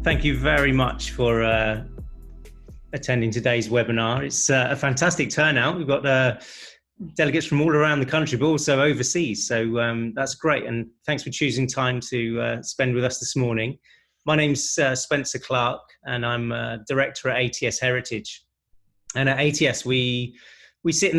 Thank you very much for attending today's webinar. It's a fantastic turnout. We've got delegates from all around the country, but also overseas. So that's great. And thanks for choosing time to spend with us this morning. My name's Spencer Clark, and I'm Director at ATS Heritage. And at ATS, we sit in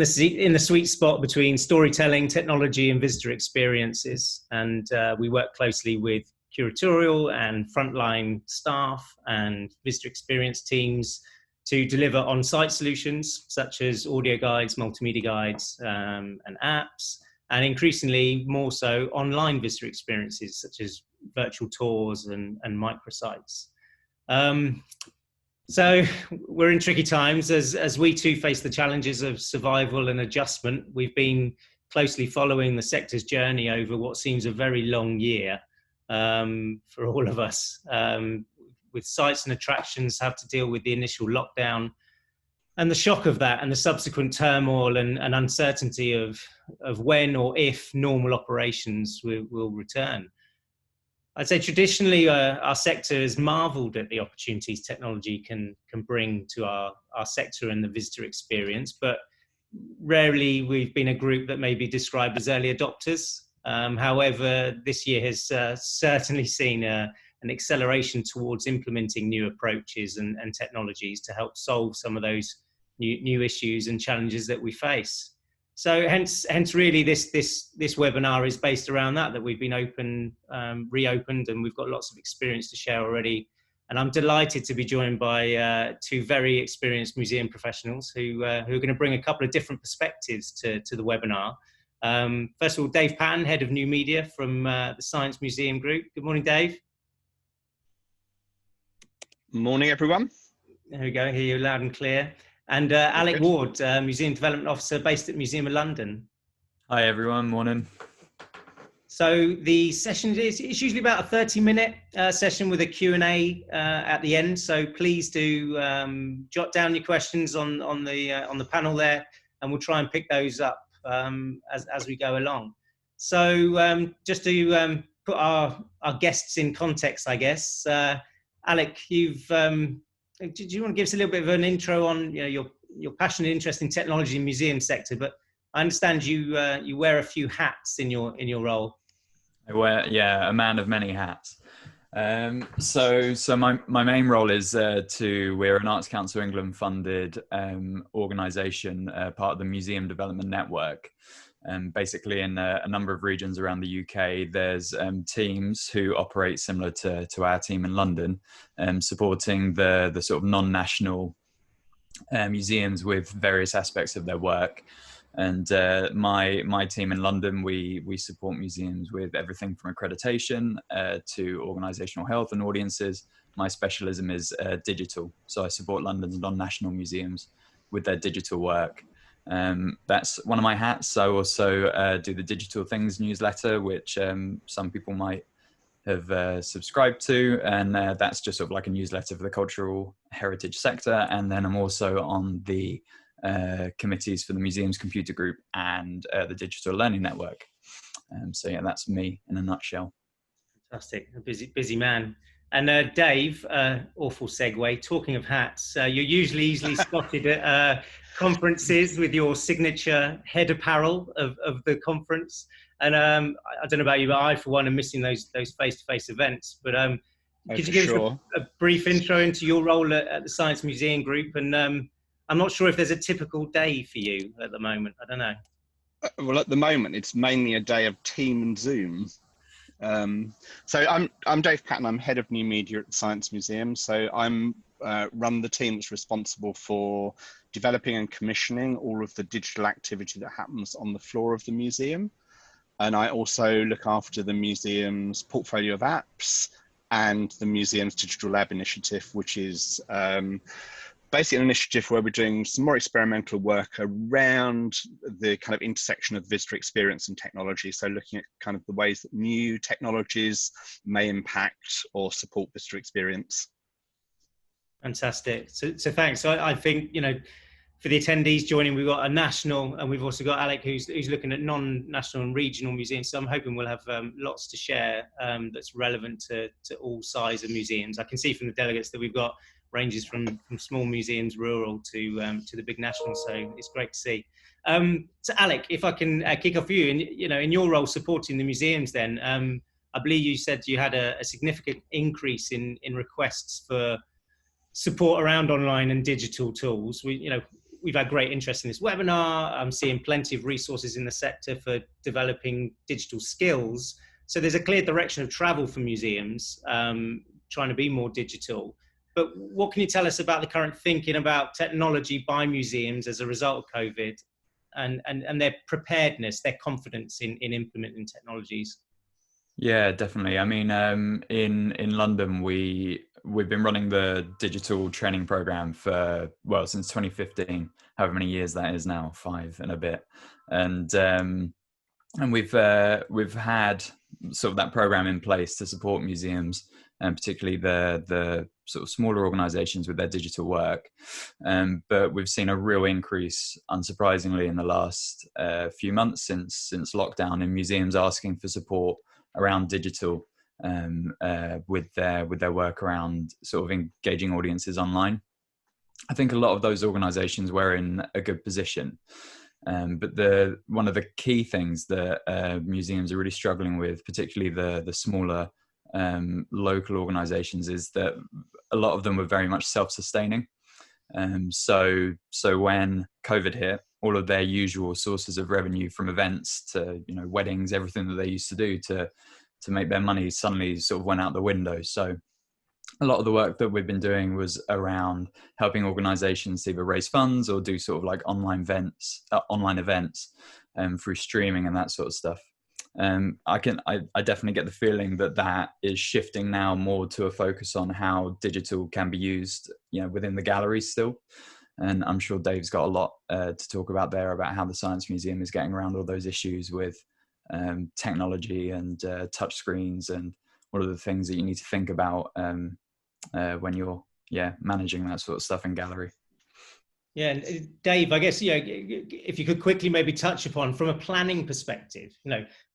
the sweet spot between storytelling, technology, and visitor experiences. And we work closely with curatorial and frontline staff and visitor experience teams to deliver on-site solutions such as audio guides, multimedia guides, and apps, and increasingly more so online visitor experiences such as virtual tours and microsites. So we're in tricky times as we too face the challenges of survival and adjustment. We've been closely following the sector's journey over what seems a very long year for all of us, with sites and attractions have to deal with the initial lockdown and the shock of that and the subsequent turmoil and uncertainty of when or if normal operations will return. I'd say traditionally our sector has marveled at the opportunities technology can bring to our sector and the visitor experience, but rarely we've been a group that may be described as early adopters. However, this year has certainly seen an acceleration towards implementing new approaches and technologies to help solve some of those new issues and challenges that we face. So hence really this webinar is based around that we've been reopened, and we've got lots of experience to share already. And I'm delighted to be joined by two very experienced museum professionals who are going to bring a couple of different perspectives to the webinar. First of all, Dave Patten, Head of New Media from the Science Museum Group. Good morning, Dave. Morning, everyone. There we go, hear you loud and clear. And Alec Ward, Museum Development Officer based at Museum of London. Hi, everyone. Morning. So the session it's usually about a 30-minute session with a Q&A at the end. So please do jot down your questions on the panel there, and we'll try and pick those up as we go along. So just to put our guests in context, I guess, Alec, do you want to give us a little bit of an intro on your passion and interest in technology and museum sector? But I understand you wear a few hats in your role. I wear, yeah, a man of many hats. So my main role is we're an Arts Council England funded organisation, part of the Museum Development Network. Basically in a number of regions around the UK, there's teams who operate similar to our team in London, supporting the sort of non-national museums with various aspects of their work. And my team in London, we support museums with everything from accreditation to organisational health and audiences. My specialism is digital, so I support London's non-national museums with their digital work. That's one of my hats. I also do the Digital Things newsletter, which some people might have subscribed to, and that's just sort of like a newsletter for the cultural heritage sector. And then I'm also on the committees for the Museums Computer Group and the Digital Learning Network. So yeah, that's me in a nutshell. Fantastic, a busy man. And Dave, awful segue, talking of hats, you're usually easily spotted at conferences with your signature head apparel of the conference. And I don't know about you, but I, for one, am missing those face-to-face events. But could you give us a brief intro into your role at the Science Museum Group? And I'm not sure if there's a typical day for you at the moment. I don't know. Well, at the moment, it's mainly a day of Team and Zoom. So I'm Dave Patten. I'm Head of New Media at the Science Museum. So I'm run the team that's responsible for developing and commissioning all of the digital activity that happens on the floor of the museum. And I also look after the museum's portfolio of apps and the museum's Digital Lab initiative, which is basically an initiative where we're doing some more experimental work around the kind of intersection of visitor experience and technology. So looking at kind of the ways that new technologies may impact or support visitor experience. Fantastic. So thanks. So I think, for the attendees joining, we've got a national, and we've also got Alec, who's looking at non-national and regional museums. So I'm hoping we'll have lots to share that's relevant to all size of museums. I can see from the delegates that we've got ranges from small museums, rural, to the big nationals. So it's great to see. So Alec, if I can kick off you, and in your role supporting the museums, then I believe you said you had a significant increase in requests for support around online and digital tools. We've had great interest in this webinar. I'm seeing plenty of resources in the sector for developing digital skills. So there's a clear direction of travel for museums, trying to be more digital. But what can you tell us about the current thinking about technology by museums as a result of COVID, and their preparedness, their confidence in implementing technologies? Yeah, definitely. I mean, in London, we've been running the digital training program since 2015, however many years that is now, 5 and a bit, and we've had sort of that program in place to support museums, and particularly the sort of smaller organisations with their digital work. But we've seen a real increase, unsurprisingly, in the last few months since lockdown, in museums asking for support around digital, with their work around sort of engaging audiences online. I think a lot of those organisations were in a good position, but one of the key things that museums are really struggling with, particularly the smaller local organisations, is that a lot of them were very much self-sustaining. So when COVID hit, all of their usual sources of revenue, from events to weddings, everything that they used to do to make their money, suddenly sort of went out the window. So a lot of the work that we've been doing was around helping organisations either raise funds or do sort of like online events through streaming and that sort of stuff. I definitely get the feeling that is shifting now more to a focus on how digital can be used, within the galleries still. And I'm sure Dave's got a lot to talk about there, about how the Science Museum is getting around all those issues with technology and touch screens, and what are the things that you need to think about when you're managing that sort of stuff in gallery. Yeah, and Dave, I guess if you could quickly maybe touch upon, from a planning perspective,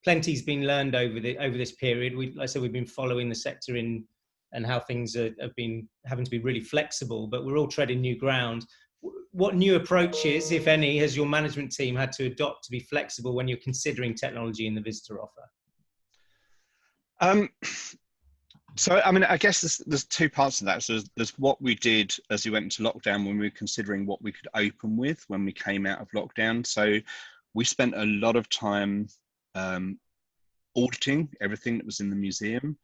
plenty's been learned over this period. Like I said, we've been following the sector and how things have been having to be really flexible, but we're all treading new ground. What new approaches, if any, has your management team had to adopt to be flexible when you're considering technology in the visitor offer? So, I mean, I guess there's two parts of that. So there's what we did as we went into lockdown, when we were considering what we could open with when we came out of lockdown. So we spent a lot of time auditing everything that was in the museum,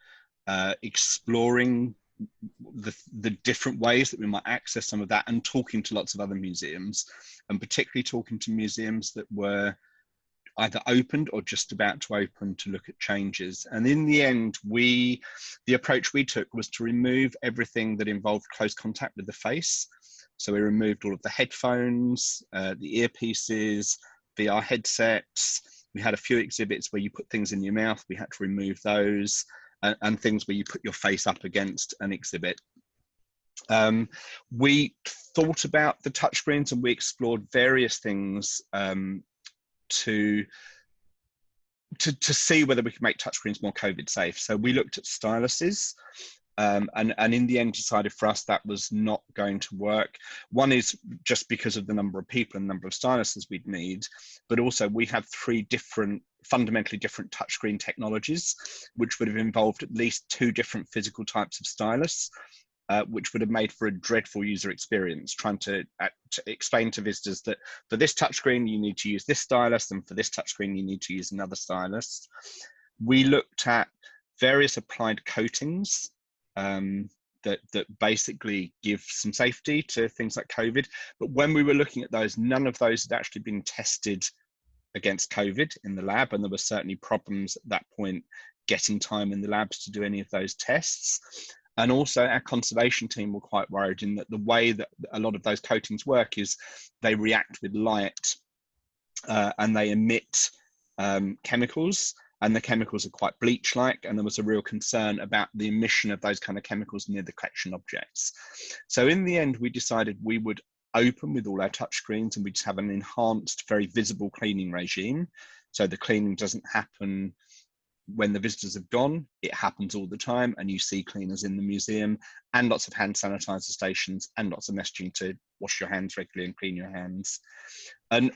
exploring the different ways that we might access some of that, and talking to lots of other museums, and particularly talking to museums that were either opened or just about to open, to look at changes. And in the end, the approach we took was to remove everything that involved close contact with the face. So we removed all of the headphones, the earpieces, VR headsets. We had a few exhibits where you put things in your mouth. We had to remove those, and things where you put your face up against an exhibit. We thought about the touchscreens, and we explored various things to see whether we could make touchscreens more COVID safe. So we looked at styluses, and in the end decided for us that was not going to work. One is just because of the number of people and the number of styluses we'd need, but also we have 3 fundamentally different touchscreen technologies, which would have involved at least 2 different physical types of stylus, which would have made for a dreadful user experience, trying to explain to visitors that for this touchscreen you need to use this stylus, and for this touchscreen you need to use another stylus. We looked at various applied coatings that basically give some safety to things like COVID, but when we were looking at those, none of those had actually been tested against COVID in the lab, and there were certainly problems at that point getting time in the labs to do any of those tests. And also our conservation team were quite worried in that the way that a lot of those coatings work is they react with light, and they emit chemicals, and the chemicals are quite bleach-like, and there was a real concern about the emission of those kind of chemicals near the collection objects. So in the end, we decided we would open with all our touchscreens, and we just have an enhanced, very visible cleaning regime. So the cleaning doesn't happen when the visitors have gone, it happens all the time, and you see cleaners in the museum, and lots of hand sanitizer stations, and lots of messaging to wash your hands regularly and clean your hands. And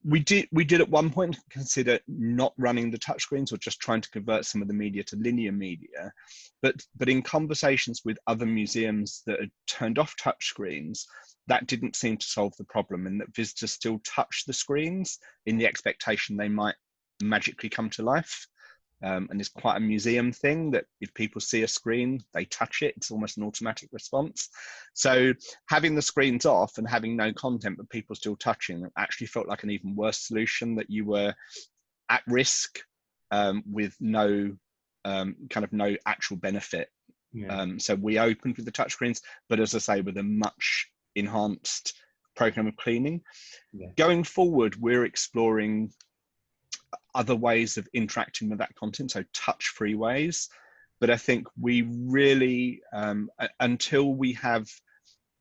we did at one point consider not running the touchscreens, or just trying to convert some of the media to linear media. But in conversations with other museums that had turned off touchscreens, that didn't seem to solve the problem, and that visitors still touch the screens in the expectation they might magically come to life. And it's quite a museum thing that if people see a screen, they touch it. It's almost an automatic response. So having the screens off and having no content, but people still touching them, actually felt like an even worse solution, that you were at risk with no no actual benefit. Yeah. So we opened with the touchscreens, but as I say, with a much enhanced program of cleaning. Yeah. Going forward, we're exploring other ways of interacting with that content, so touch-free ways. But I think we really, until we have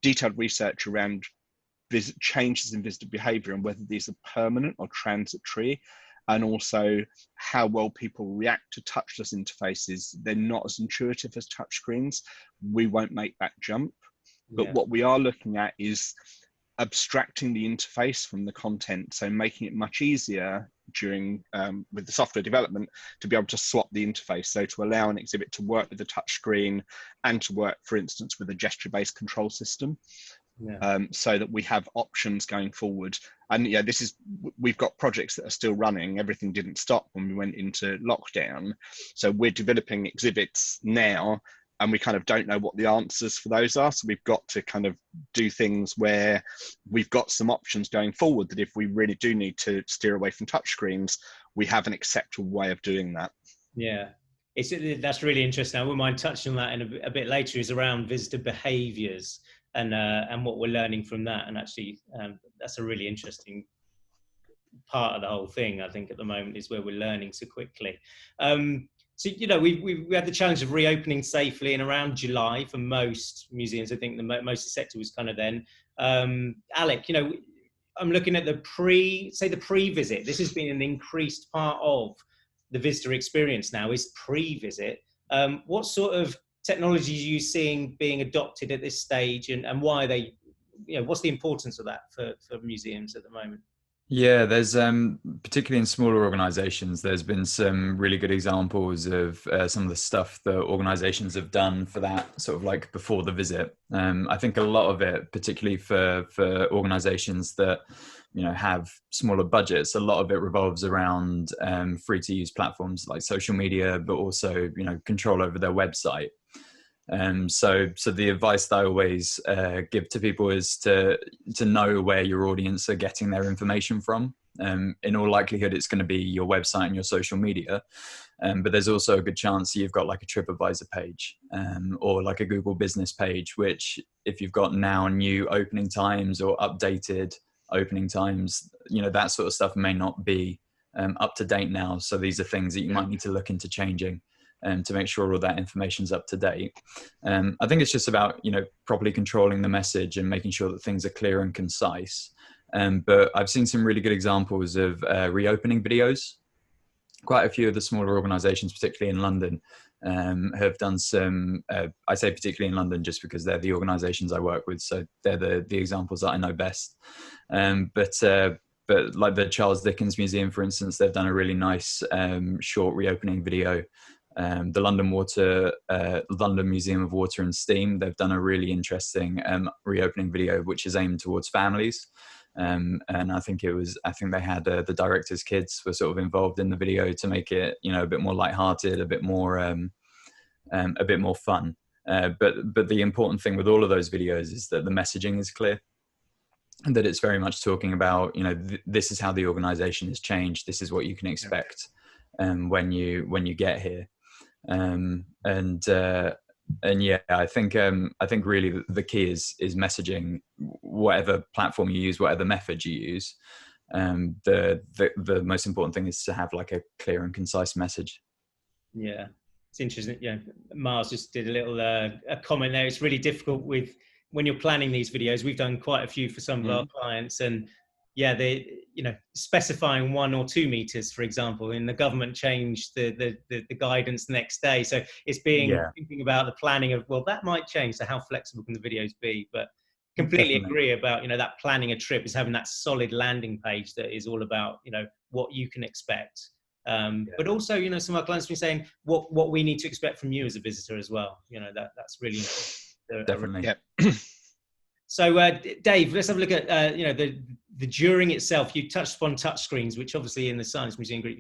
detailed research around changes in visitor behaviour and whether these are permanent or transitory, and also how well people react to touchless interfaces, they're not as intuitive as touchscreens, we won't make that jump. But what we are looking at is abstracting the interface from the content, so making it much easier during with the software development to be able to swap the interface, so to allow an exhibit to work with the touch screen and to work, for instance, with a gesture-based control system. Yeah. So that we have options going forward. And yeah, we've got projects that are still running. Everything didn't stop when we went into lockdown, so we're developing exhibits now, and we kind of don't know what the answers for those are. So we've got to kind of do things where we've got some options going forward, that if we really do need to steer away from touchscreens, we have an acceptable way of doing that. Yeah, that's really interesting. I wouldn't mind touching on that in a bit later, is around visitor behaviours and what we're learning from that. And actually, that's a really interesting part of the whole thing, I think, at the moment, is where we're learning so quickly. So, we had the challenge of reopening safely in around July for most museums. I think most of the sector was kind of then. Alec, I'm looking at the pre-visit. This has been an increased part of the visitor experience now, is pre-visit. What sort of technologies are you seeing being adopted at this stage, and why are they, what's the importance of that for museums at the moment? Yeah, there's particularly in smaller organizations, there's been some really good examples of some of the stuff that organizations have done for that sort of like before the visit. I think a lot of it, particularly for organizations that have smaller budgets, a lot of it revolves around free to use platforms like social media, but also control over their website. So the advice that I always give to people is to know where your audience are getting their information from. In all likelihood, it's going to be your website and your social media, but there's also a good chance you've got like a TripAdvisor page or like a Google business page, which if you've got now new opening times or updated opening times, that sort of stuff may not be up to date now. So these are things that you might need to look into changing to make sure all that information is up to date. I think it's just about, properly controlling the message and making sure that things are clear and concise. But I've seen some really good examples of reopening videos. Quite a few of the smaller organizations, particularly in London, have done some, I say particularly in London just because they're the organizations I work with. So they're the examples that I know best. But like the Charles Dickens Museum, for instance, they've done a really nice short reopening video. The London Museum of Water and Steam, they've done a really interesting reopening video which is aimed towards families, and I think they had the director's kids were sort of involved in the video to make it a bit more lighthearted, a bit more fun. But the important thing with all of those videos is that the messaging is clear, and that it's very much talking about this is how the organization has changed, this is what you can expect when you get here. And yeah, I think really the key is messaging, whatever platform you use, whatever method you use. The most important thing is to have like a clear and concise message. Yeah, it's interesting. Yeah, Miles just did a little a comment there. It's really difficult with when you're planning these videos, we've done quite a few for some of our clients, and yeah, they, specifying 1 or 2 meters, for example, and the government changed the guidance the next day. So it's thinking about the planning of, well, that might change. So how flexible can the videos be? But completely agree about, that planning a trip is having that solid landing page that is all about, what you can expect. But also, some of our clients have been saying what we need to expect from you as a visitor as well. That's really important. Definitely. Yeah. So, Dave, let's have a look at the during itself. You touched upon touch screens, which obviously in the Science Museum Group,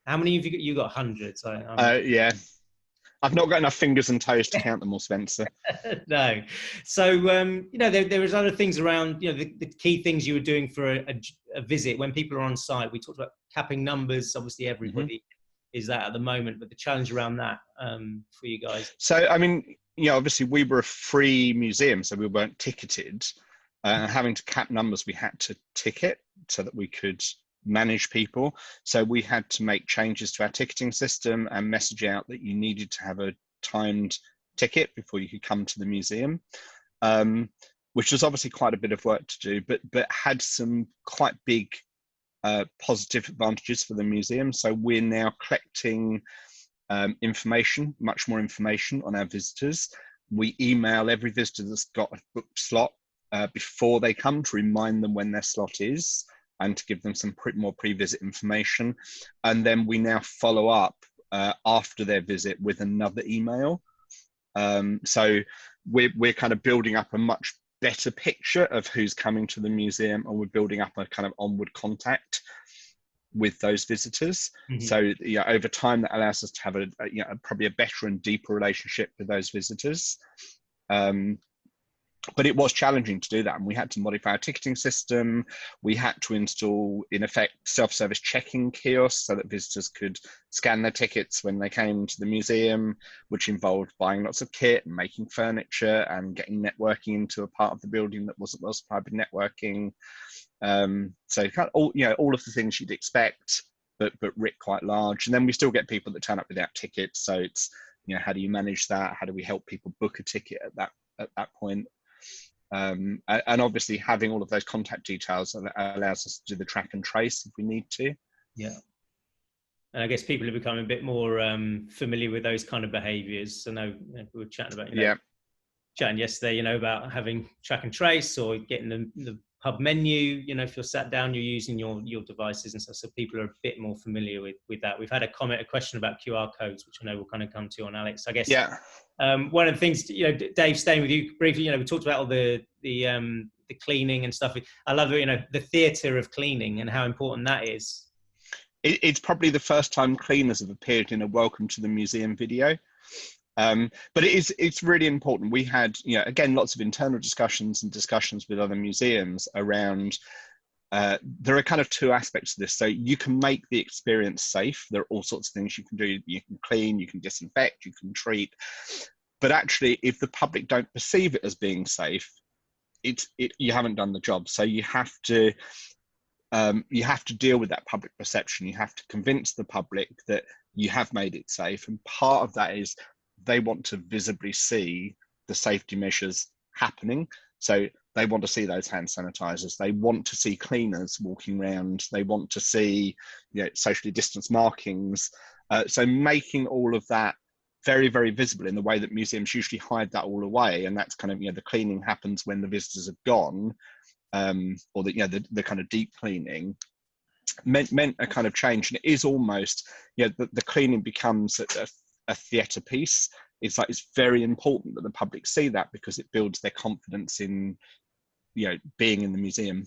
how many have you got? You got hundreds. Yeah, I've not got enough fingers and toes to count them all, Spencer. No. So, there was other things around, the key things you were doing for a visit when people are on site. We talked about capping numbers. Obviously, everybody is that at the moment, but the challenge around that for you guys. So, I mean, obviously we were a free museum, so we weren't ticketed. Having to cap numbers, we had to ticket so that we could manage people. So we had to make changes to our ticketing system and message out that you needed to have a timed ticket before you could come to the museum, which was obviously quite a bit of work to do, but had some quite big positive advantages for the museum. So we're now collecting information, much more information on our visitors. We email every visitor that's got a booked slot before they come to remind them when their slot is and to give them some more pre-visit information. And then we now follow up after their visit with another email. So we're kind of building up a much better picture of who's coming to the museum, and we're building up a kind of onward contact with those visitors. So over time that allows us to have probably a better and deeper relationship with those visitors. But it was challenging to do that, and we had to modify our ticketing system. We had to install, in effect, self-service check-in kiosks so that visitors could scan their tickets when they came to the museum, which involved buying lots of kit and making furniture and getting networking into a part of the building that wasn't well supplied with networking. So kind of all of the things you'd expect, but writ quite large. And then we still get people that turn up without tickets. So it's, how do you manage that? How do we help people book a ticket at that point? And obviously having all of those contact details allows us to do the track and trace if we need to. Yeah. And I guess people are becoming a bit more familiar with those kind of behaviors. So we were chatting about, chatting yesterday, about having track and trace or getting the pub menu, if you're sat down, you're using your devices and stuff. So people are a bit more familiar with that. We've had a question about QR codes, which I know we'll kind of come to on Alex. I guess, one of the things, Dave, staying with you briefly, we talked about all the cleaning and stuff. I love the theatre of cleaning and how important that is. It's probably the first time cleaners have appeared in a Welcome to the Museum video. But it's really important. We had, again, lots of internal discussions with other museums around, there are kind of 2 aspects to this. So you can make the experience safe. There are all sorts of things you can do. You can clean, you can disinfect, you can treat. But actually, if the public don't perceive it as being safe, you haven't done the job. So you have to deal with that public perception. You have to convince the public that you have made it safe. And part of that is they want to visibly see the safety measures happening. So they want to see those hand sanitizers. They want to see cleaners walking around. They want to see socially distanced markings. So making all of that very, very visible in the way that museums usually hide that all away. And that's kind of, the cleaning happens when the visitors have gone, or the kind of deep cleaning meant a kind of change. And it is almost, the cleaning becomes a theatre piece. It's very important that the public see that, because it builds their confidence in, being in the museum.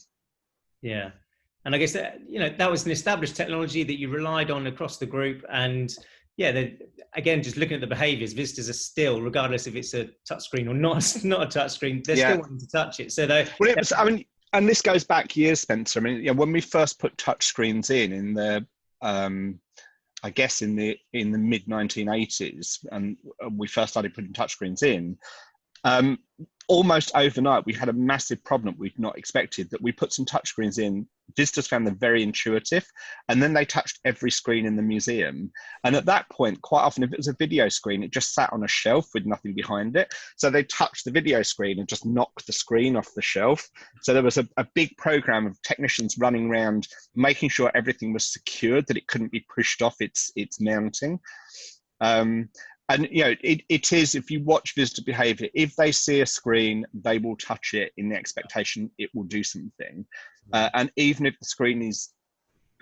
Yeah. And I guess that, that was an established technology that you relied on across the group. And again, just looking at the behaviors, visitors are still, regardless if it's a touchscreen or not a touchscreen, they're still wanting to touch it. So and this goes back years, Spencer. I mean, when we first put touchscreens in the, I guess in the mid 1980s, and we first started putting touchscreens in, almost overnight, we had a massive problem we'd not expected, that we put some touchscreens in. Visitors found them very intuitive, and then they touched every screen in the museum. And at that point, quite often, if it was a video screen, it just sat on a shelf with nothing behind it. So they touched the video screen and just knocked the screen off the shelf. So there was a big program of technicians running around, making sure everything was secured, that it couldn't be pushed off its mounting. And it is, if you watch visitor behavior, if they see a screen, they will touch it in the expectation it will do something. And even if the screen is,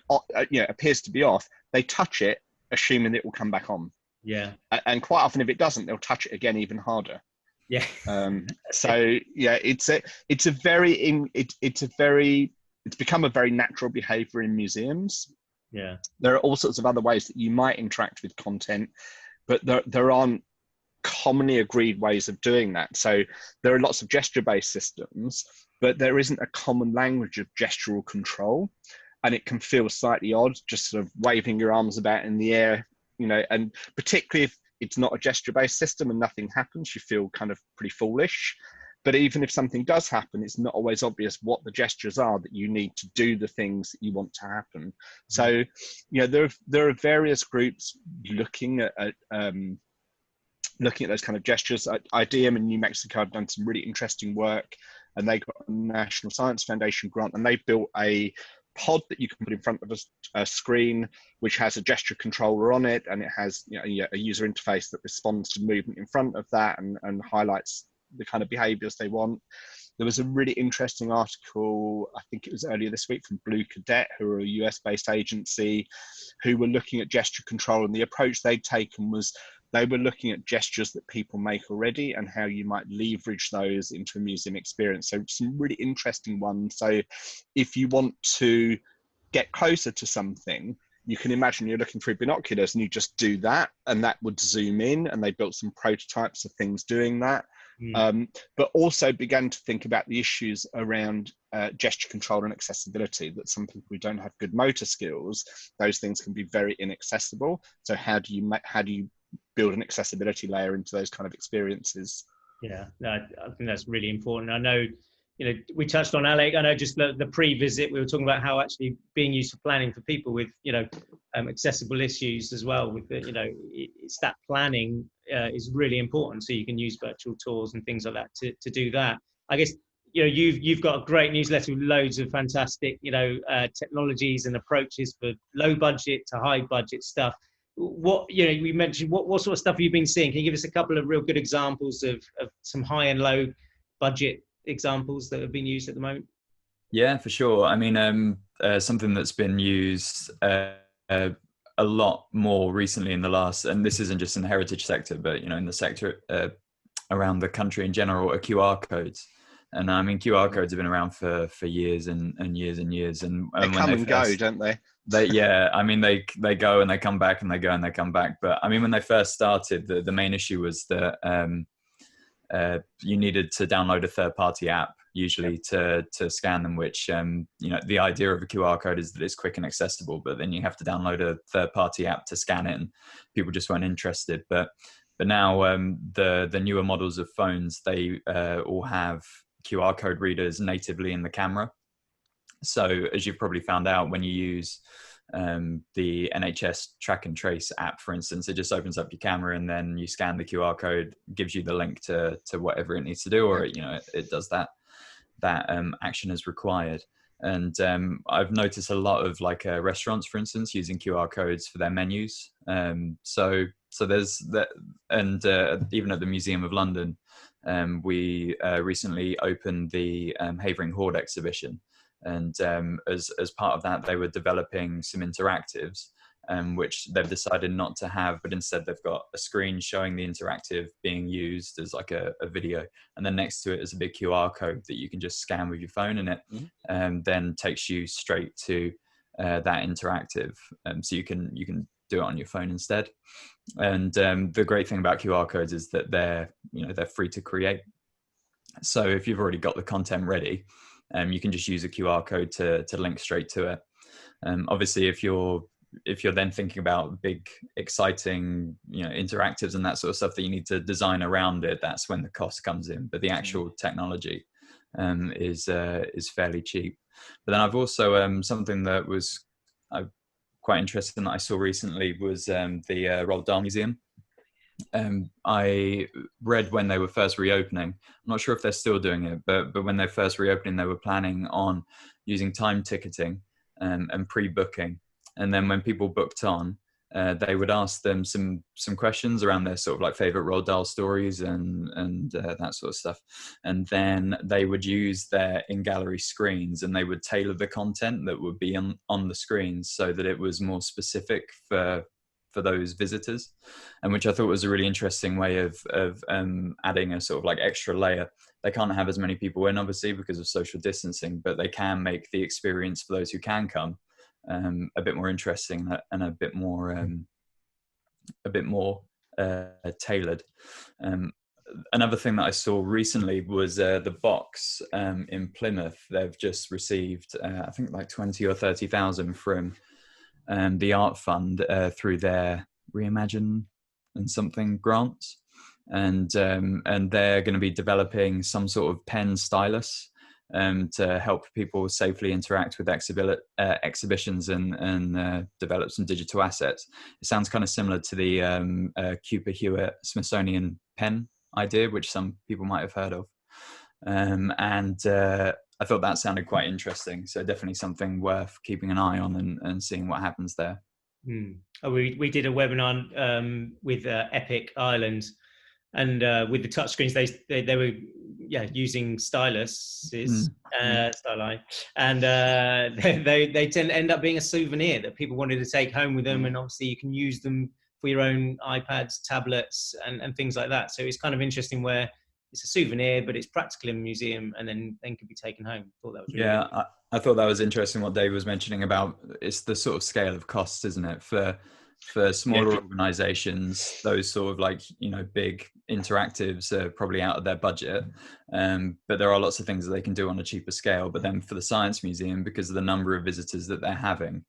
appears to be off, they touch it, assuming it will come back on. Yeah. And quite often, if it doesn't, they'll touch it again even harder. Yeah. So yeah, it's become a very natural behavior in museums. Yeah. There are all sorts of other ways that you might interact with content, but there aren't commonly agreed ways of doing that. So there are lots of gesture-based systems, but there isn't a common language of gestural control, and it can feel slightly odd, just sort of waving your arms about in the air, and particularly if it's not a gesture-based system and nothing happens, you feel kind of pretty foolish. But even if something does happen, it's not always obvious what the gestures are that you need to do the things that you want to happen. So, there are various groups looking at those kind of gestures. IDEM in New Mexico have done some really interesting work, and they got a National Science Foundation grant, and they built a pod that you can put in front of a screen, which has a gesture controller on it, and it has a user interface that responds to movement in front of that and highlights the kind of behaviors they want. There was a really interesting article, I think it was earlier this week, from Blue Cadet, who are a US-based agency, who were looking at gesture control, and the approach they'd taken was they were looking at gestures that people make already and how you might leverage those into a museum experience. So some really interesting ones. So if you want to get closer to something, you can imagine you're looking through binoculars and you just do that, and that would zoom in, and they built some prototypes of things doing that. But also began to think about the issues around gesture control and accessibility, that some people who don't have good motor skills, those things can be very inaccessible. So how do you build an accessibility layer into those kind of experiences? Yeah, no, I think that's really important. I know, we touched on Alec. I know just the pre-visit, we were talking about how actually being used for planning for people with, accessible issues as well. With it's that planning is really important. So you can use virtual tours and things like that to do that. I guess, you've got a great newsletter with loads of fantastic, technologies and approaches for low budget to high budget stuff. What, we mentioned, what sort of stuff have you been seeing? Can you give us a couple of real good examples of some high and low budget examples that have been used at the moment? Yeah, for sure. I mean, something that's been used a lot more recently in the last, and this isn't just in the heritage sector, but in the sector around the country in general, are QR codes. And I mean, QR codes have been around for years and years and years. And they come and go, don't they? I mean, they go and they come back, and they go and they come back. But I mean, when they first started, the main issue was that you needed to download a third-party app usually to scan them, which the idea of a QR code is that it's quick and accessible, but then you have to download a third-party app to scan it, and people just weren't interested. But now the newer models of phones, they all have QR code readers natively in the camera. So as you've probably found out, when you use the NHS track and trace app, for instance, it just opens up your camera and then you scan the QR code, gives you the link to whatever it needs to do, or it does that action as required. And I've noticed a lot of restaurants, for instance, using QR codes for their menus. So there's that, and even at the Museum of London, we recently opened the Havering Hoard exhibition. And as part of that, they were developing some interactives, which they've decided not to have, but instead they've got a screen showing the interactive being used as like a video, and then next to it is a big QR code that you can just scan with your phone, and it then takes you straight to that interactive, so you can do it on your phone instead. And the great thing about QR codes is that they're free to create. So if you've already got the content ready, you can just use a QR code to link straight to it. Obviously, if you're if you're then thinking about big, exciting, interactives and that sort of stuff that you need to design around it, that's when the cost comes in. But the actual technology is fairly cheap. But then I've also something that was quite interesting that I saw recently was the Roald Dahl Museum. I read when they were first reopening, I'm not sure if they're still doing it, but when they're first reopening, they were planning on using time ticketing and pre-booking. And then when people booked on, they would ask them some questions around their sort of like favorite Roald Dahl stories and that sort of stuff. And then they would use their in-gallery screens, and they would tailor the content that would be on the screens so that it was more specific for those visitors, and which I thought was a really interesting way of adding a sort of like extra layer. They can't have as many people in, obviously, because of social distancing, but they can make the experience for those who can come a bit more interesting and a bit more tailored. Another thing that I saw recently was the box in Plymouth. They've just received I think like 20 or 30,000 from the Art Fund through their Reimagine and something grants, and they're going to be developing some sort of pen stylus to help people safely interact with exhibitions and develop some digital assets. It sounds kind of similar to the Cooper Hewitt Smithsonian pen idea, which some people might have heard of, and I thought that sounded quite interesting. So definitely something worth keeping an eye on and seeing what happens there. We did a webinar with Epic Ireland, and with the touchscreens, they were using styluses, styli, and they tend to end up being a souvenir that people wanted to take home with them, and obviously you can use them for your own iPads, tablets, and things like that. So it's kind of interesting where it's a souvenir, but it's practical in a museum, and then could be taken home. I thought that was really good. I thought that was interesting what Dave was mentioning about it's the sort of scale of costs, isn't it? For smaller organizations, those sort of like, big interactives are probably out of their budget. But there are lots of things that they can do on a cheaper scale. But then for the Science Museum, because of the number of visitors that they're having,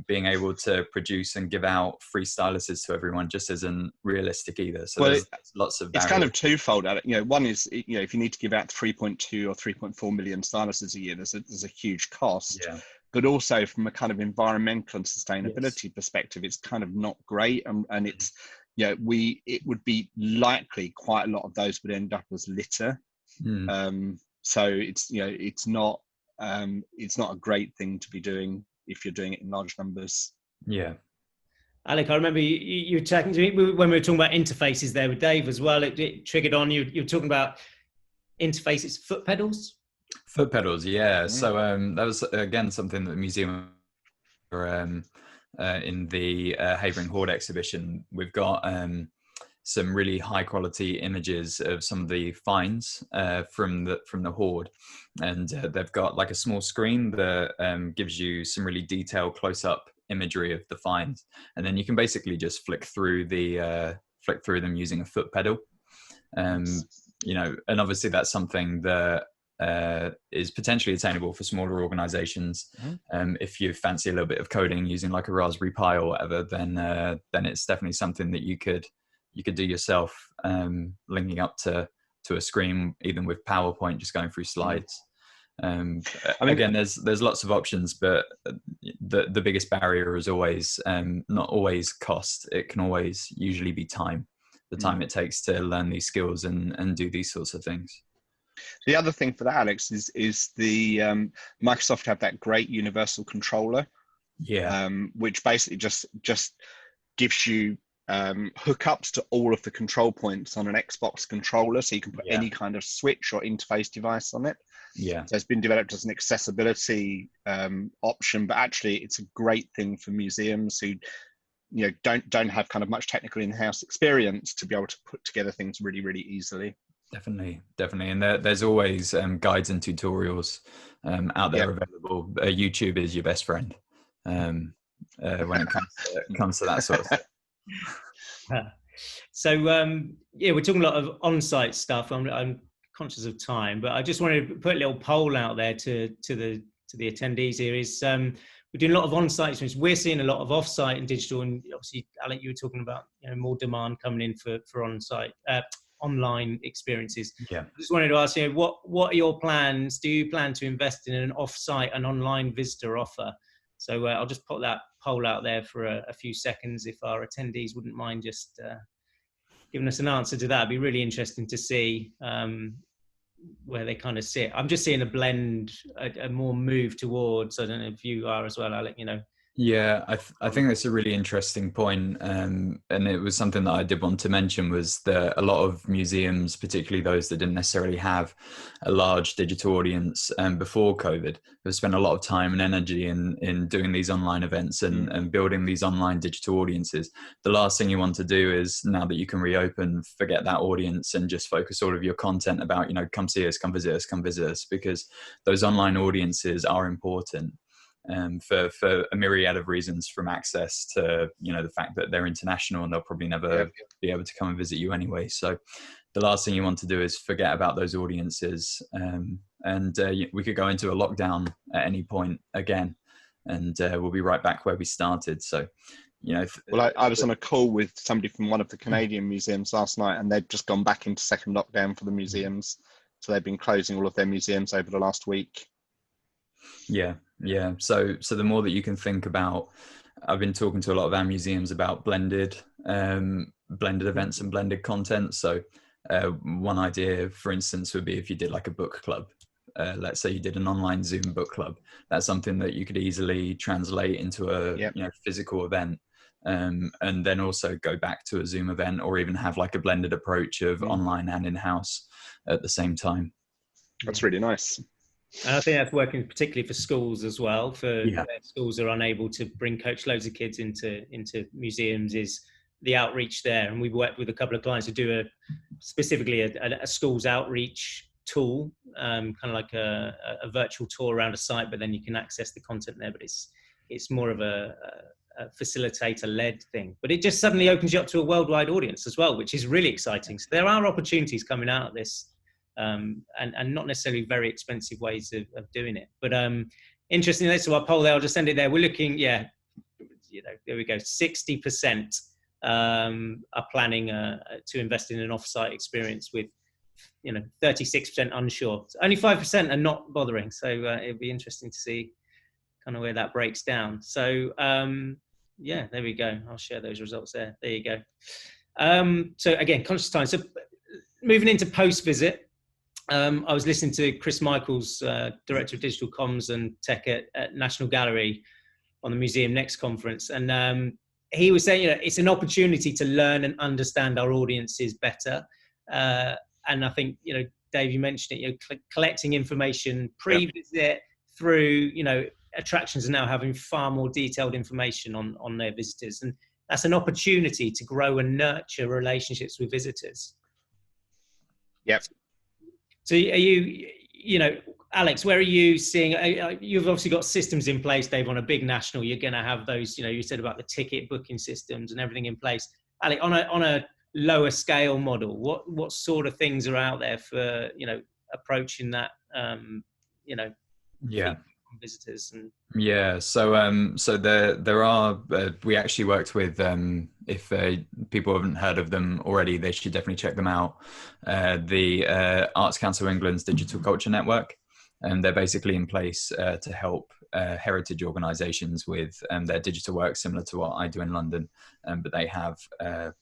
being able to produce and give out free styluses to everyone just isn't realistic either. So there's lots of barriers. It's kind of twofold. One is, if you need to give out 3.2 or 3.4 million styluses a year, there's a huge cost. Yeah. But also from a kind of environmental and sustainability perspective, it's kind of not great. And it's, it would be likely quite a lot of those would end up as litter. So it's not a great thing to be doing if you're doing it in large numbers. Yeah. Alec, I remember you were talking to me when we were talking about interfaces there with Dave as well. It triggered on you. You were talking about interfaces, foot pedals. Foot pedals, yeah. So that was again something that the museum, in the Havering Hoard exhibition, we've got some really high quality images of some of the finds from the hoard, and they've got like a small screen that gives you some really detailed close up imagery of the finds, and then you can basically just flick through them using a foot pedal. And obviously that's something that is potentially attainable for smaller organizations. If you fancy a little bit of coding using like a Raspberry Pi or whatever, then it's definitely something that you could do yourself, linking up to a screen, even with PowerPoint, just going through slides. Again, there's lots of options, but the biggest barrier is always not always cost. It can always usually be time. The time it takes to learn these skills and do these sorts of things. The other thing for that, Alex, is the Microsoft have that great universal controller, which basically just gives you hookups to all of the control points on an Xbox controller, so you can put any kind of switch or interface device on it. So it's been developed as an accessibility option, but actually it's a great thing for museums who don't have kind of much technical in-house experience to be able to put together things really, really easily. Definitely. And there's always guides and tutorials out there available. YouTube is your best friend when it comes to that sort of stuff. So we're talking a lot of on-site stuff. I'm conscious of time, but I just wanted to put a little poll out there to the attendees here. Is we're doing a lot of on-site experience. We're seeing a lot of off-site and digital, and obviously, Alec, you were talking about more demand coming in for on-site, online experiences. Yeah. I just wanted to ask you, what are your plans? Do you plan to invest in an off-site and online visitor offer? So I'll just put that poll out there for a few seconds. If our attendees wouldn't mind just giving us an answer to that, it'd be really interesting to see where they kind of sit. I'm just seeing a blend, a more move towards, I don't know if you are as well, Alec, Yeah, I think that's a really interesting point. And it was something that I did want to mention, was that a lot of museums, particularly those that didn't necessarily have a large digital audience before COVID, have spent a lot of time and energy in doing these online events and building these online digital audiences. The last thing you want to do is, now that you can reopen, forget that audience and just focus all of your content about, come see us, come visit us, come visit us, because those online audiences are important. For a myriad of reasons, from access to the fact that they're international and they'll probably never be able to come and visit you anyway. So the last thing you want to do is forget about those audiences, and we could go into a lockdown at any point again, and we'll be right back where we started. So well, I was on a call with somebody from one of the Canadian museums last night, and they've just gone back into second lockdown for the museums. So they've been closing all of their museums over the last week. Yeah. So the more that you can think about, I've been talking to a lot of our museums about blended events and blended content. So one idea, for instance, would be if you did like a book club. Let's say you did an online Zoom book club. That's something that you could easily translate into a physical event, and then also go back to a Zoom event, or even have like a blended approach of online and in-house at the same time. That's really nice. And I think that's working particularly for schools as well. For schools are unable to bring coach loads of kids into museums, is the outreach there. And we've worked with a couple of clients to do specifically a schools outreach tool, kind of like a virtual tour around a site, but then you can access the content there. But it's more of a facilitator-led thing. But it just suddenly opens you up to a worldwide audience as well, which is really exciting. So there are opportunities coming out of this. And not necessarily very expensive ways of doing it. But interestingly, so our poll there, I'll just send it there. We're looking, there we go. 60% are planning to invest in an off-site experience, with 36% unsure. So only 5% are not bothering. So it'd be interesting to see kind of where that breaks down. So there we go. I'll share those results there. There you go. So again, conscious time. So moving into post-visit. I was listening to Chris Michaels, Director of Digital Comms and Tech at National Gallery on the Museum Next conference. And he was saying, it's an opportunity to learn and understand our audiences better. And I think, Dave, you mentioned it, collecting information pre-visit through, attractions are now having far more detailed information on their visitors. And that's an opportunity to grow and nurture relationships with visitors. Yep. So are you, Alex, where are you seeing, you've obviously got systems in place, Dave, on a big national, you're going to have those, you said about the ticket booking systems and everything in place. Alec, on a lower scale model, what sort of things are out there for, approaching that, visitors? And so there are, we actually worked with, if people haven't heard of them already, they should definitely check them out, the Arts Council of England's Digital Culture Network, and they're basically in place to help heritage organisations with their digital work, similar to what I do in London, but they have a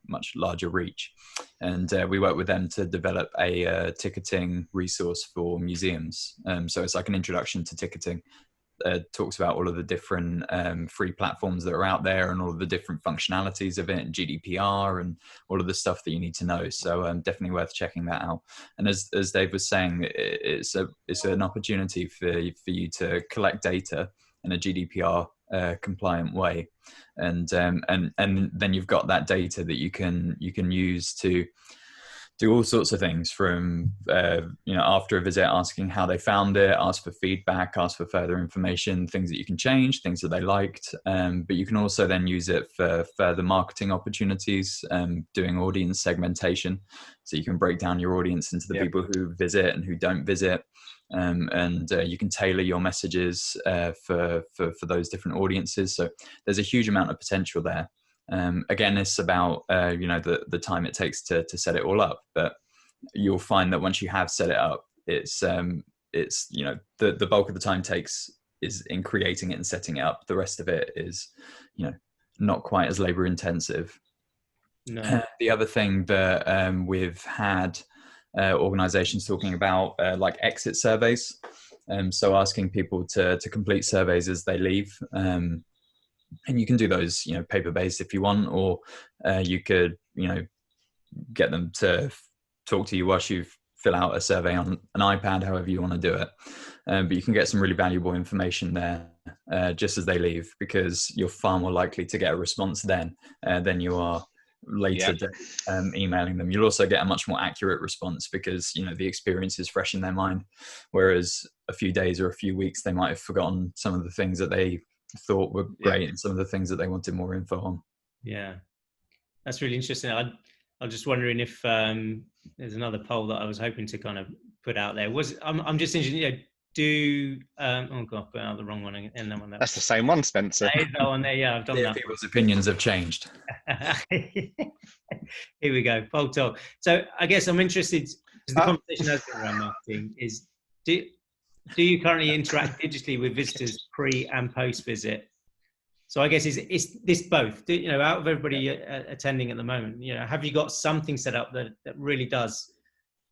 much larger reach. And we work with them to develop a ticketing resource for museums. So it's like an introduction to ticketing. Talks about all of the different free platforms that are out there and all of the different functionalities of it, and GDPR and all of the stuff that you need to know. So definitely worth checking that out. And as Dave was saying, it's an opportunity for you to collect data in a GDPR compliant way, and then you've got that data that you can use to do all sorts of things, from after a visit, asking how they found it, ask for feedback, ask for further information, things that you can change, things that they liked, but you can also then use it for further marketing opportunities, doing audience segmentation, so you can break down your audience into the people who visit and who don't visit, and you can tailor your messages for those different audiences. So there's a huge amount of potential there. Again, it's about the time it takes to set it all up, but you'll find that once you have set it up, it's the bulk of the time is in creating it and setting it up. The rest of it is not quite as labor intensive. No. The other thing that we've had organizations talking about like exit surveys, so asking people to complete surveys as they leave, and you can do those paper based if you want, or you could get them to talk to you whilst you fill out a survey on an iPad, however you want to do it. But you can get some really valuable information there just as they leave, because you're far more likely to get a response then than you are later emailing them. You'll also get a much more accurate response because the experience is fresh in their mind, whereas a few days or a few weeks they might have forgotten some of the things that they thought were great and some of the things that they wanted more info on. Yeah, that's really interesting. I was just wondering if there's another poll that I was hoping to kind of put out there. I'm just interested, oh god, I put out the wrong one again. That's the same one, Spencer. That is that one there. Yeah, I've done that. People's opinions have changed. Here we go, poll talk. So I guess I'm interested, because the conversation has been around marketing, is do you currently interact digitally with visitors pre and post visit? So I guess is this both? Out of everybody attending at the moment, have you got something set up that really does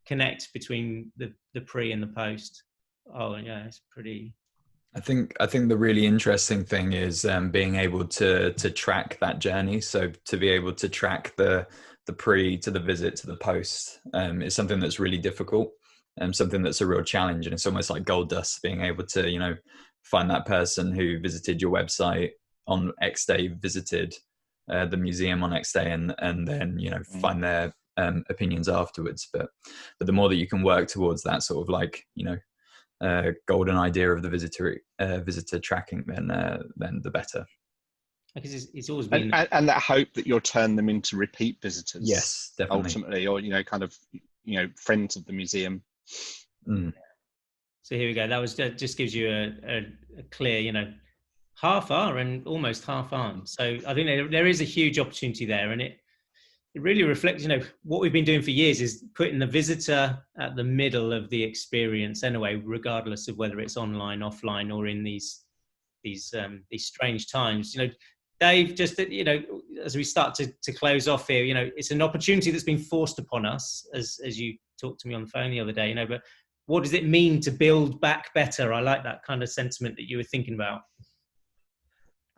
connect between the pre and the post? Oh yeah, it's pretty. I think the really interesting thing is being able to track that journey. So to be able to track the pre to the visit to the post is something that's really difficult, and something that's a real challenge. And it's almost like gold dust, being able to find that person who visited your website on X day, visited the museum on X day, and then find their opinions afterwards. But the more that you can work towards that sort of like golden idea of the visitor tracking, then the better. Because it's always been and that hope that you'll turn them into repeat visitors. Yes, definitely. Ultimately, or kind of friends of the museum. Mm. So here we go. That was just gives you a clear half hour and almost half arm. So I think there is a huge opportunity there, and it really reflects, what we've been doing for years is putting the visitor at the middle of the experience anyway, regardless of whether it's online, offline, or in these strange times. Dave, just as we start to close off here, it's an opportunity that's been forced upon us, as you talked to me on the phone the other day, but what does it mean to build back better? I like that kind of sentiment that you were thinking about.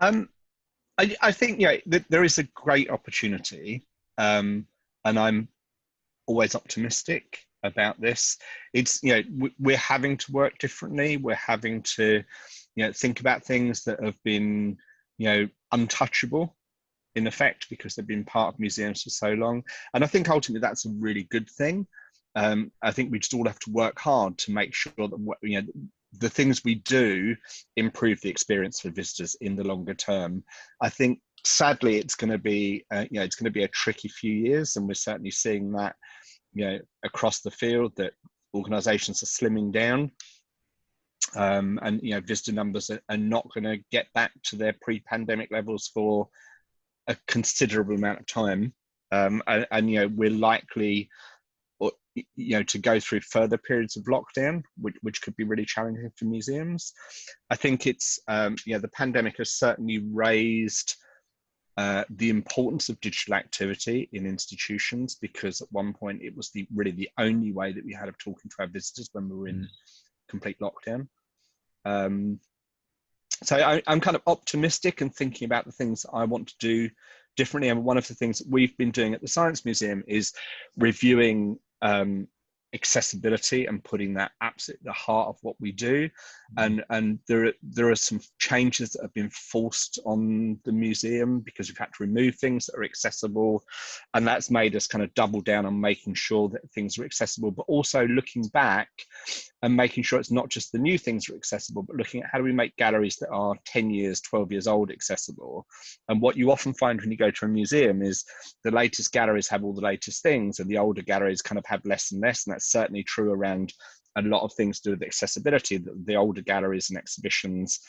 I think there is a great opportunity, and I'm always optimistic about this. It's we're having to work differently. We're having to think about things that have been untouchable in effect because they've been part of museums for so long. And I think ultimately that's a really good thing. I think we just all have to work hard to make sure that the things we do improve the experience for visitors in the longer term. I think sadly it's going to be it's going to be a tricky few years, and we're certainly seeing that across the field, that organizations are slimming down, and visitor numbers are not going to get back to their pre-pandemic levels for a considerable amount of time, and we're likely to go through further periods of lockdown, which could be really challenging for museums. I think it's the pandemic has certainly raised the importance of digital activity in institutions, because at one point it was really the only way that we had of talking to our visitors when we were in complete lockdown. So I'm kind of optimistic and thinking about the things I want to do differently. And one of the things that we've been doing at the Science Museum is reviewing accessibility and putting that absolutely at the heart of what we do. And there are some changes that have been forced on the museum because we've had to remove things that are accessible, and that's made us kind of double down on making sure that things are accessible, but also looking back and making sure it's not just the new things that are accessible, but looking at how do we make galleries that are 10 years, 12 years old accessible. And what you often find when you go to a museum is the latest galleries have all the latest things, and the older galleries kind of have less and less, and that's certainly true around a lot of things to do with accessibility. The older galleries and exhibitions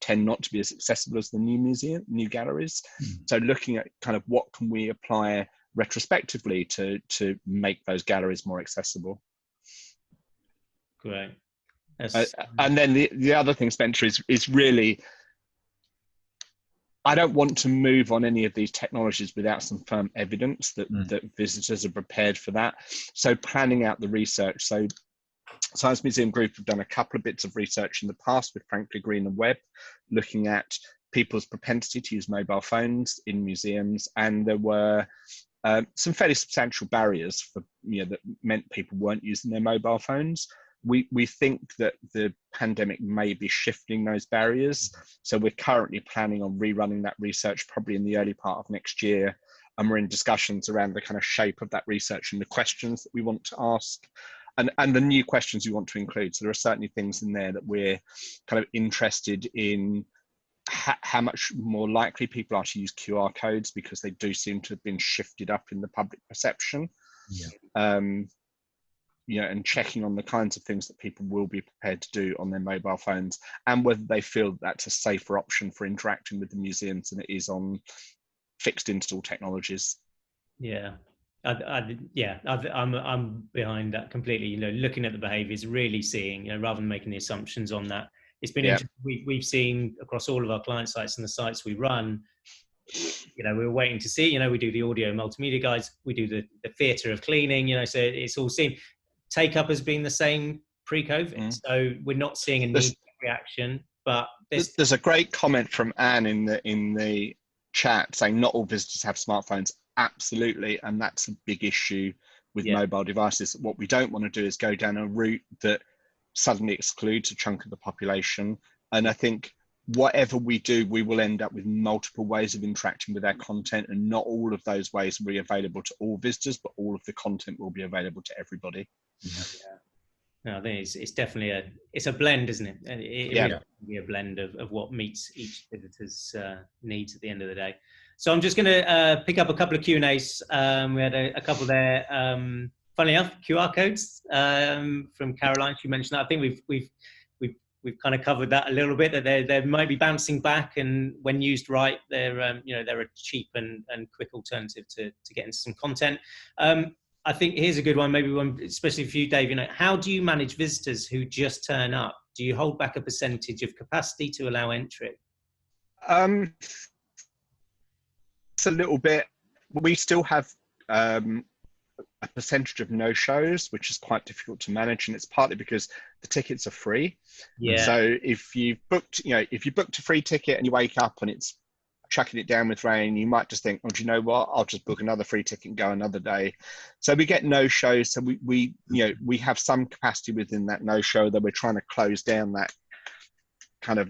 tend not to be as accessible as the new galleries. So looking at kind of what can we apply retrospectively to make those galleries more accessible. Great. And then the other thing, Spencer, is really, I don't want to move on any of these technologies without some firm evidence that visitors are prepared for that. So planning out the research. So Science Museum Group have done a couple of bits of research in the past with Frankly Green and Webb, looking at people's propensity to use mobile phones in museums, and there were some fairly substantial barriers for, that meant people weren't using their mobile phones. We think that the pandemic may be shifting those barriers. So we're currently planning on rerunning that research probably in the early part of next year. And we're in discussions around the kind of shape of that research and the questions that we want to ask and the new questions we want to include. So there are certainly things in there that we're kind of interested in, how much more likely people are to use QR codes, because they do seem to have been shifted up in the public perception. And checking on the kinds of things that people will be prepared to do on their mobile phones, and whether they feel that's a safer option for interacting with the museums than it is on fixed install technologies. I'm behind that completely. Looking at the behaviours, really seeing, rather than making the assumptions on that. It's been interesting. We've seen across all of our client sites and the sites we run, we're waiting to see, we do the audio multimedia guides, we do the theatre of cleaning, so it's all seen. Take up has been the same pre-COVID. So we're not seeing a knee reaction, but there's a great comment from Anne in the chat saying not all visitors have smartphones. Absolutely, and that's a big issue with mobile devices. What we don't want to do is go down a route that suddenly excludes a chunk of the population. And I think whatever we do, we will end up with multiple ways of interacting with our content, and not all of those ways will be available to all visitors, but all of the content will be available to everybody. No, I think it's definitely a blend, isn't it? And it really be a blend of what meets each visitor's needs at the end of the day. So I'm just going to pick up a couple of Q&As. We had a couple there. Funny enough, QR codes from Caroline. She mentioned that. I think we've kind of covered that a little bit. That they might be bouncing back, and when used right, they're a cheap and quick alternative to get into some content. I think here's a good one, maybe one especially for you, Dave. How do you manage visitors who just turn up? Do you hold back a percentage of capacity to allow entry? It's a little bit. We still have a percentage of no-shows, which is quite difficult to manage, and it's partly because the tickets are free. So if you booked a free ticket and you wake up and it's chucking it down with rain, you might just think, oh, do you know what, I'll just book another free ticket and go another day. So we get no-shows. So we have some capacity within that no-show, that we're trying to close down that kind of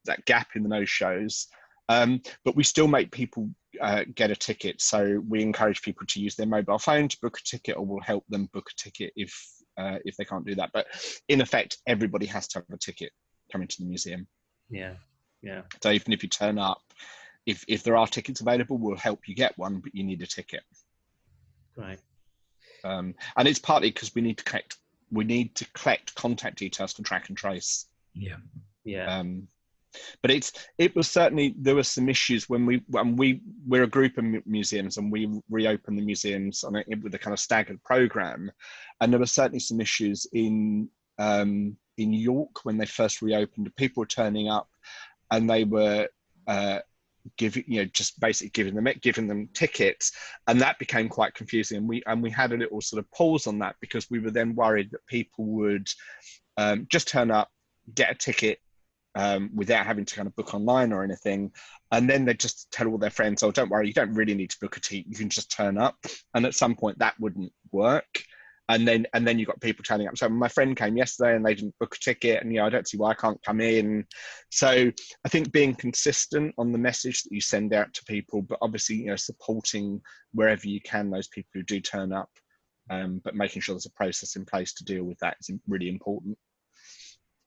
that gap in the no-shows. But we still make people get a ticket. So we encourage people to use their mobile phone to book a ticket, or we'll help them book a ticket if they can't do that. But in effect, everybody has to have a ticket coming to the museum. So even if you turn up, if there are tickets available, we'll help you get one, but you need a ticket. Right. And it's partly because we need to collect contact details for track and trace. But it was certainly, there were some issues when we're a group of museums, and we reopened the museums with a kind of staggered program, and there were certainly some issues in York when they first reopened. People were turning up, and they were just basically giving them tickets, and that became quite confusing. And we had a little sort of pause on that, because we were then worried that people would just turn up, get a ticket without having to kind of book online or anything, and then they just tell all their friends, oh, don't worry, you don't really need to book a ticket, you can just turn up. And at some point that wouldn't work, and then you got people turning up. So my friend came yesterday and they didn't book a ticket, and I don't see why I can't come in. So I think being consistent on the message that you send out to people, but obviously supporting wherever you can those people who do turn up, but making sure there's a process in place to deal with that is really important.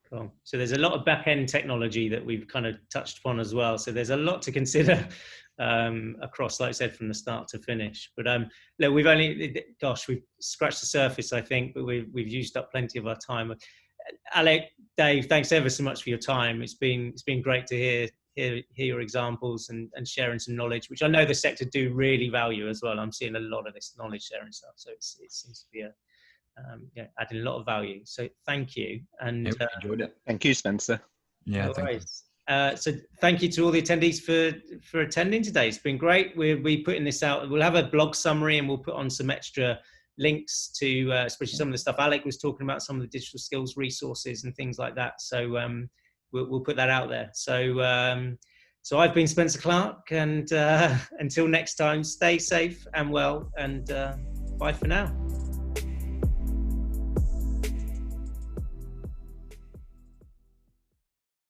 Cool. So there's a lot of back-end technology that we've kind of touched upon as well. So there's a lot to consider across, like I said, from the start to finish. But look, we've scratched the surface, I think, but we've used up plenty of our time. Alec, Dave, thanks ever so much for your time. It's been great to hear your examples and sharing some knowledge, which I know the sector do really value as well. I'm seeing a lot of this knowledge sharing stuff, so it seems to be adding a lot of value. So thank you, and enjoyed it. Thank you, Spencer. Yeah, so thank you to all the attendees for attending today. It's been great. We'll be putting this out. We'll have a blog summary, and we'll put on some extra links to especially some of the stuff Alec was talking about, some of the digital skills resources and things like that. So we'll put that out there. So I've been Spencer Clark, and until next time, stay safe and well, and bye for now.